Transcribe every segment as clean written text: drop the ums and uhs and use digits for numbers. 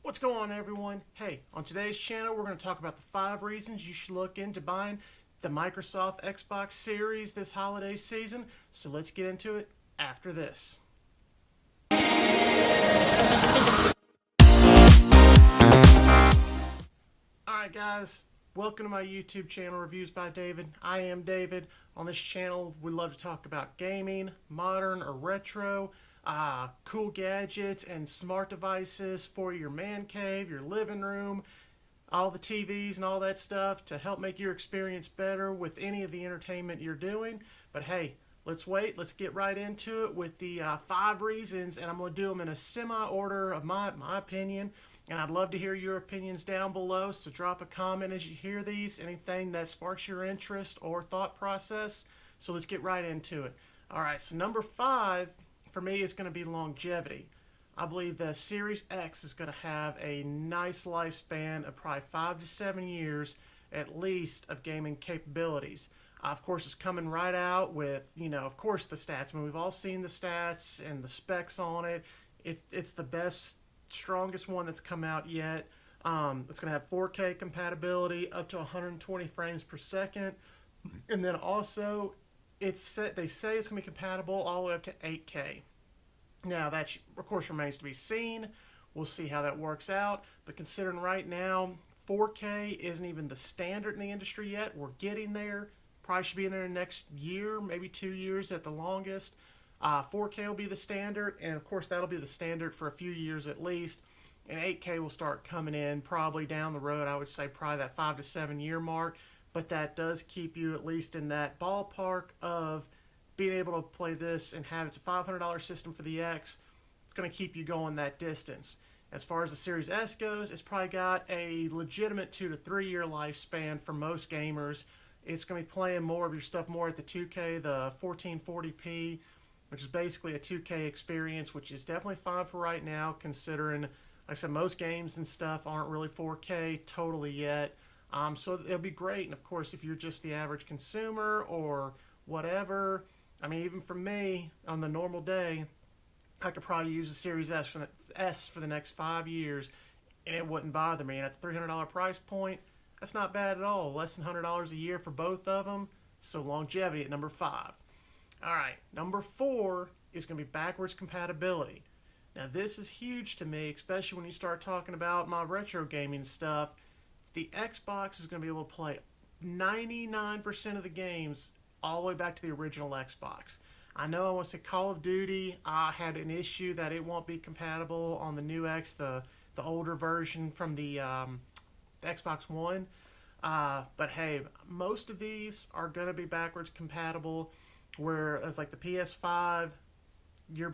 What's going on, everyone? Hey, on today's channel we're going to talk about the 5 reasons you should look into buying the Microsoft Xbox Series this holiday season. So let's get into it after this. Alright guys, welcome to my YouTube channel, Reviews by David. I am David. On this channel we love to talk about gaming, modern or retro, cool gadgets and smart devices for your man cave, your living room, all the TVs and all that stuff to help make your experience better with any of the entertainment you're doing. But hey, let's get right into it with the 5 reasons, and I'm going to do them in a semi-order of my opinion. And I'd love to hear your opinions down below, so drop a comment as you hear these, anything that sparks your interest or thought process. So let's get right into it. Alright, so number 5 for me is going to be longevity. I believe the Series X is going to have a nice lifespan of probably 5 to 7 years at least of gaming capabilities. Of course, it's coming right out with, of course, the stats. I mean, we've all seen the stats and the specs on it. It's the best, strongest one that's come out yet. It's going to have 4K compatibility up to 120 frames per second. And then also, they say it's going to be compatible all the way up to 8K. Now, that, of course, remains to be seen. We'll see how that works out. But considering right now, 4K isn't even the standard in the industry yet. We're getting there. Probably should be in there in the next year, maybe 2 years at the longest. 4K will be the standard, and of course that'll be the standard for a few years at least. And 8K will start coming in probably down the road. I would say probably that 5 to 7 year mark. But that does keep you at least in that ballpark of being able to play this and have it's a $500 system for the X. It's going to keep you going that distance. As far as the Series S goes, it's probably got a legitimate 2 to 3 year lifespan for most gamers. It's going to be playing more of your stuff more at the 2K, the 1440p, which is basically a 2K experience, which is definitely fine for right now, considering, like I said, most games and stuff aren't really 4K totally yet. So it'll be great. And of course, if you're just the average consumer or whatever, I mean, even for me, on the normal day, I could probably use the Series S for the next 5 years, and it wouldn't bother me. And at the $300 price point, that's not bad at all. Less than $100 a year for both of them. So longevity at number 5. Alright, number 4 is going to be backwards compatibility. Now this is huge to me, especially when you start talking about my retro gaming stuff. The Xbox is going to be able to play 99% of the games all the way back to the original Xbox. I know I want to say Call of Duty had an issue that it won't be compatible on the new X, the older version from the Xbox One. But hey, most of these are going to be backwards compatible, whereas like the PS5,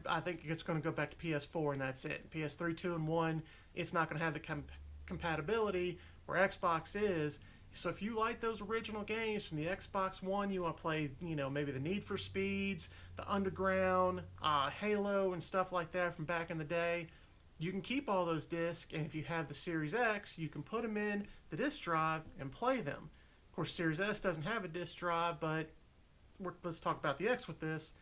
I think it's going to go back to PS4 and that's it. PS3, 2, and 1, it's not going to have the compatibility where Xbox is. So if you like those original games from the Xbox One, you want to play, maybe the Need for Speeds, the Underground, Halo, and stuff like that from back in the day, you can keep all those discs, and if you have the Series X, you can put them in the disc drive and play them. Of course, Series S doesn't have a disc drive, but let's talk about the X with this.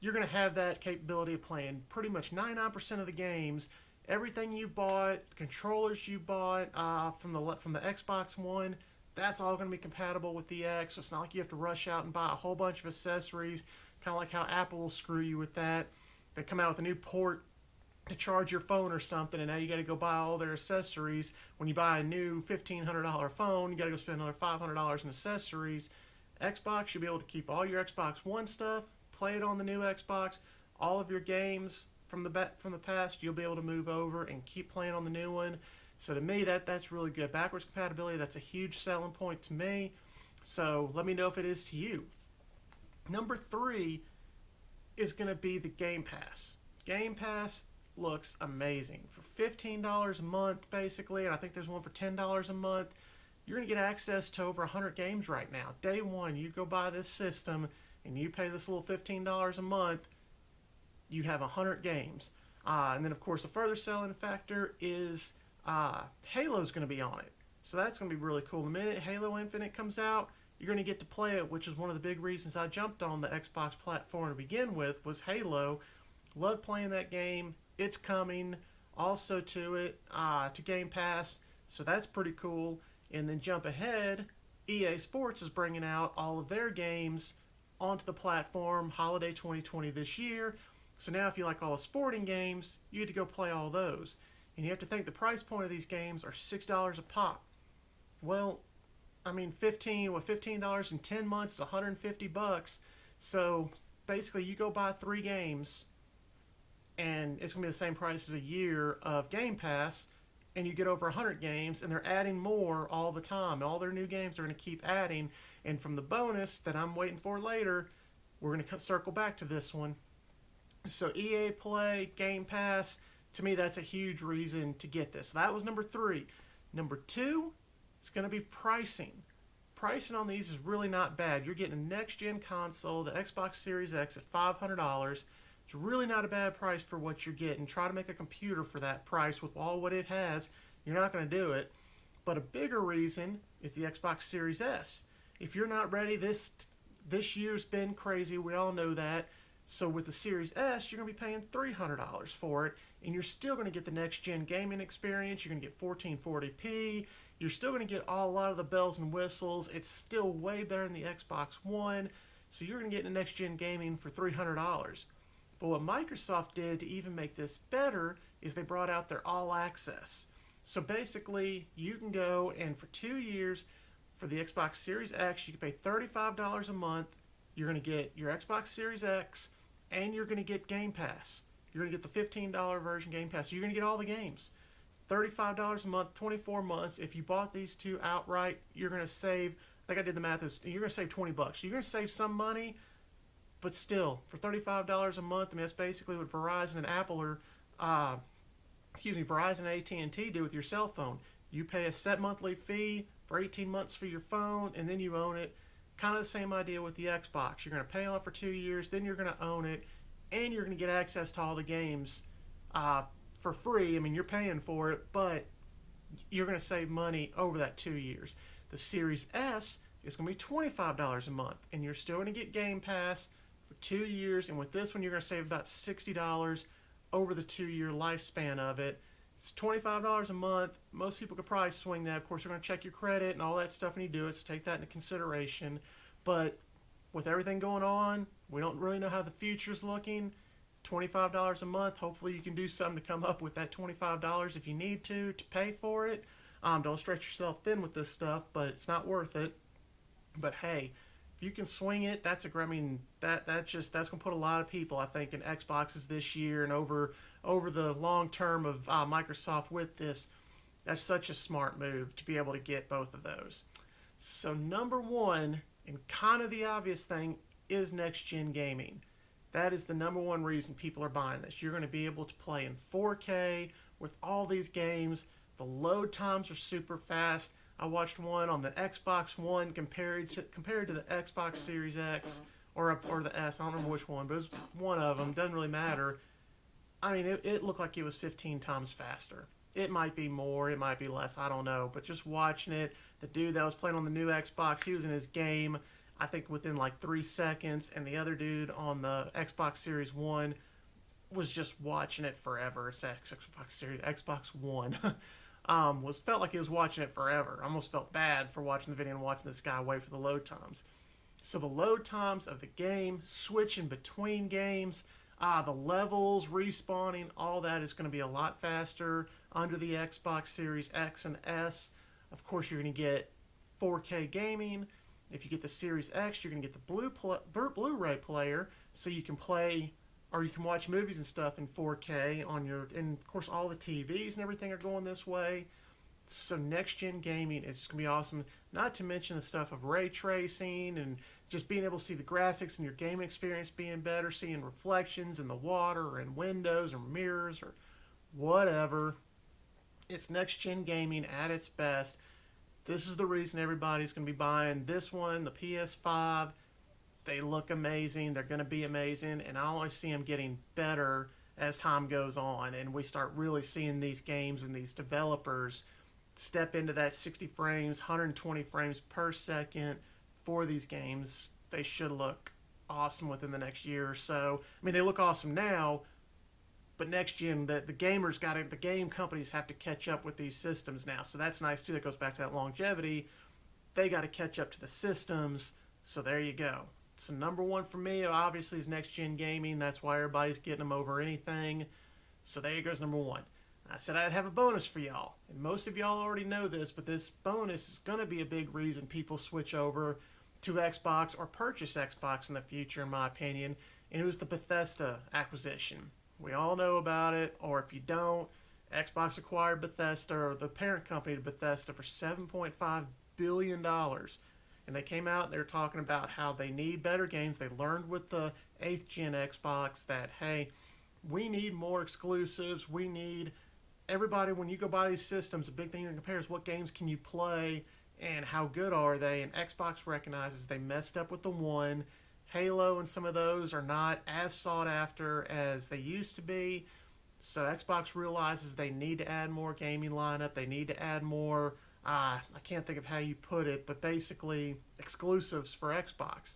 You're going to have that capability of playing pretty much 99% of the games. Everything you bought, controllers you bought from the Xbox One, that's all going to be compatible with the X. So it's not like you have to rush out and buy a whole bunch of accessories, kind of like how Apple will screw you with that. They come out with a new port to charge your phone or something, and now you got to go buy all their accessories. When you buy a new $1,500 phone, you got to go spend another $500 in accessories. Xbox, you'll be able to keep all your Xbox One stuff, play it on the new Xbox. All of your games from the past, you'll be able to move over and keep playing on the new one. So to me, that's really good. Backwards compatibility, that's a huge selling point to me. So let me know if it is to you. Number 3 is going to be the Game Pass. Game Pass looks amazing. For $15 a month, basically, and I think there's one for $10 a month, you're going to get access to over 100 games right now. Day one, you go buy this system, and you pay this little $15 a month, you have 100 games. And then, of course, a further selling factor is Halo's going to be on it. So that's going to be really cool. The minute Halo Infinite comes out, you're going to get to play it, which is one of the big reasons I jumped on the Xbox platform to begin with, was Halo. Loved playing that game. It's coming. also to Game Pass. So that's pretty cool. And then jump ahead, EA Sports is bringing out all of their games onto the platform holiday 2020 this year. So now if you like all the sporting games, you get to go play all those. And you have to think the price point of these games are $6 a pop. Well, I mean, $15 in 10 months is 150 bucks. So basically you go buy 3 games and it's going to be the same price as a year of Game Pass, and you get over 100 games, and they're adding more all the time. All their new games are going to keep adding, and from the bonus that I'm waiting for later, we're going to circle back to this one. So EA Play, Game Pass, to me that's a huge reason to get this. So that was number 3. Number 2, it's going to be pricing. Pricing on these is really not bad. You're getting a next-gen console, the Xbox Series X, at $500. It's really not a bad price for what you're getting. Try to make a computer for that price with all what it has. You're not going to do it. But a bigger reason is the Xbox Series S. If you're not ready, this year's been crazy. We all know that. So with the Series S, you're going to be paying $300 for it, and you're still going to get the next-gen gaming experience. You're going to get 1440p. You're still going to get a lot of the bells and whistles. It's still way better than the Xbox One. So you're going to get the next-gen gaming for $300. But what Microsoft did to even make this better is they brought out their All Access. So basically, you can go and for 2 years, for the Xbox Series X, you can pay $35 a month. You're going to get your Xbox Series X, and you're going to get Game Pass. You're going to get the $15 version Game Pass. You're going to get all the games. $35 a month, 24 months. If you bought these two outright, you're going to save, I think I did the math, you're going to save 20 bucks. You're going to save some money. But still, for $35 a month, I mean, that's basically what Verizon and Apple are, Verizon and AT&T do with your cell phone. You pay a set monthly fee for 18 months for your phone, and then you own it. Kind of the same idea with the Xbox. You're going to pay on it for 2 years, then you're going to own it, and you're going to get access to all the games for free. I mean, you're paying for it, but you're going to save money over that 2 years. The Series S is going to be $25 a month, and you're still going to get Game Pass for 2 years, and with this one you're going to save about $60 over the 2-year lifespan of it. It's $25 a month. Most people could probably swing that. Of course, they're going to check your credit and all that stuff when you do it, so take that into consideration. But with everything going on, we don't really know how the future's looking. $25 a month, hopefully you can do something to come up with that $25 if you need to pay for it. Don't stretch yourself thin with this stuff, but it's not worth it. But hey, if you can swing it, that's that's going to put a lot of people, I think, in Xboxes this year and over the long term of Microsoft with this. That's such a smart move to be able to get both of those. So number 1, and kind of the obvious thing, is next-gen gaming. That is the number 1 reason people are buying this. You're going to be able to play in 4K with all these games. The load times are super fast. I watched one on the Xbox One compared to the Xbox Series X or the S. I don't remember which one, but it was one of them. Doesn't really matter. I mean, it looked like it was 15 times faster. It might be more, it might be less, I don't know. But just watching it, the dude that was playing on the new Xbox, he was in his game, I think within like 3 seconds, and the other dude on the Xbox Series One was just watching it forever. It's Xbox One. Felt like he was watching it forever. I almost felt bad for watching the video and watching this guy wait for the load times. So the load times of the game, switching between games, the levels, respawning, all that is going to be a lot faster under the Xbox Series X and S. Of course, you're going to get 4K gaming. If you get the Series X, you're going to get the Blu-ray player, so you can play or you can watch movies and stuff in 4K on your, and of course all the TVs and everything are going this way. So next-gen gaming is just going to be awesome. Not to mention the stuff of ray tracing and just being able to see the graphics and your game experience being better, seeing reflections in the water or in windows or mirrors or whatever. It's next-gen gaming at its best. This is the reason everybody's going to be buying this one, the PS5. They look amazing. They're going to be amazing. And I only see them getting better as time goes on. And we start really seeing these games and these developers step into that 60 frames, 120 frames per second for these games. They should look awesome within the next year or so. I mean, they look awesome now, But next gen, the gamers got to, the game companies have to catch up with these systems now. So that's nice too. That goes back to that longevity. They got to catch up to the systems. So there you go. So number one for me, obviously, is next gen gaming. That's why everybody's getting them over anything. So there goes number one. I said I'd have a bonus for y'all. And most of y'all already know this, but this bonus is going to be a big reason people switch over to Xbox or purchase Xbox in the future, in my opinion. And it was the Bethesda acquisition. We all know about it, or if you don't, Xbox acquired Bethesda, or the parent company to Bethesda, for $7.5 billion. And they came out and they were talking about how they need better games. They learned with the 8th gen Xbox that, hey, we need more exclusives. We need everybody, when you go buy these systems, the big thing you can compare is what games can you play and how good are they. And Xbox recognizes they messed up with the One. Halo and some of those are not as sought after as they used to be. So Xbox realizes they need to add more gaming lineup. They need to add more, I can't think of how you put it, but basically exclusives for Xbox.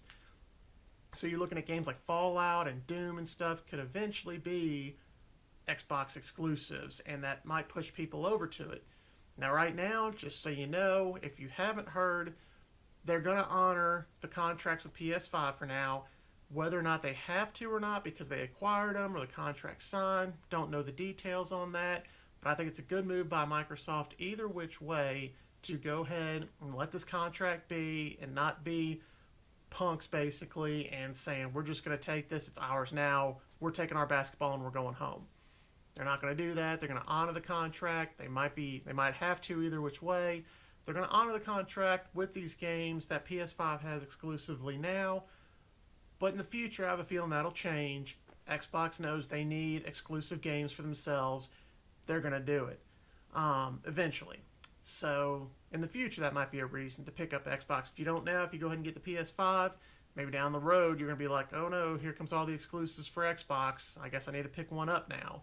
So you're looking at games like Fallout and Doom and stuff could eventually be Xbox exclusives, and that might push people over to it. Now right now, just so you know, if you haven't heard, they're going to honor the contracts with PS5 for now. Whether or not they have to or not because they acquired them or the contract signed, don't know the details on that. But I think it's a good move by Microsoft either which way to go ahead and let this contract be and not be punks basically and saying we're just going to take this, it's ours now, we're taking our basketball and we're going home. They're not going to do that. They're going to honor the contract. They might have to either which way. They're going to honor the contract with these games that PS5 has exclusively now. But in the future, I have a feeling that'll change. Xbox knows they need exclusive games for themselves. They're going to do it eventually. So in the future, that might be a reason to pick up Xbox. If you don't now, if you go ahead and get the PS5, maybe down the road, you're going to be like, oh no, here comes all the exclusives for Xbox. I guess I need to pick one up now.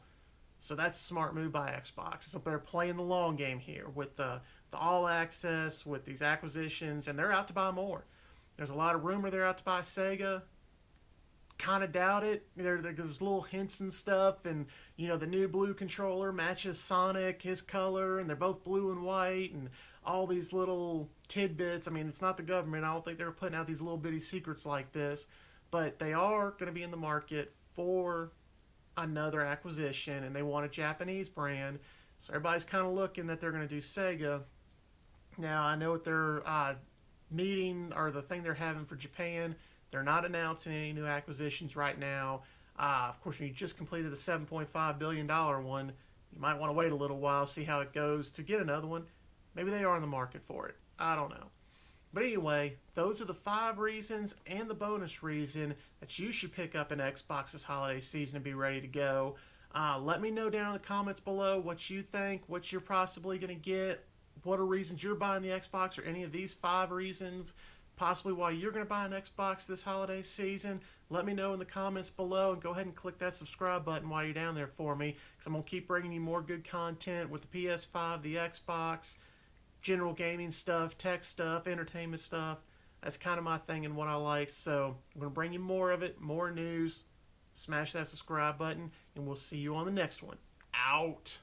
So that's a smart move by Xbox. So they're playing the long game here with the all access, with these acquisitions, and they're out to buy more. There's a lot of rumor they're out to buy Sega. Kind of doubt it. There's little hints and stuff, and you know the new blue controller matches Sonic, his color, and they're both blue and white, and all these little tidbits. I mean, it's not the government. I don't think they're putting out these little bitty secrets like this, but they are going to be in the market for another acquisition, and they want a Japanese brand. So everybody's kind of looking that they're going to do Sega. Now, I know what their meeting or the thing they're having for Japan, they're not announcing any new acquisitions right now. Of course, when you just completed the $7.5 billion one, you might want to wait a little while, see how it goes to get another one. Maybe they are in the market for it. I don't know. But anyway, those are the 5 reasons and the bonus reason that you should pick up an Xbox this holiday season and be ready to go. Let me know down in the comments below what you think, what you're possibly going to get, what are reasons you're buying the Xbox, or any of these 5 reasons, possibly why you're going to buy an Xbox this holiday season. Let me know in the comments below, and go ahead and click that subscribe button while you're down there for me, because I'm going to keep bringing you more good content with the PS5, the Xbox, general gaming stuff, tech stuff, entertainment stuff. That's kind of my thing and what I like. So I'm going to bring you more of it, more news. Smash that subscribe button, and we'll see you on the next one. Out.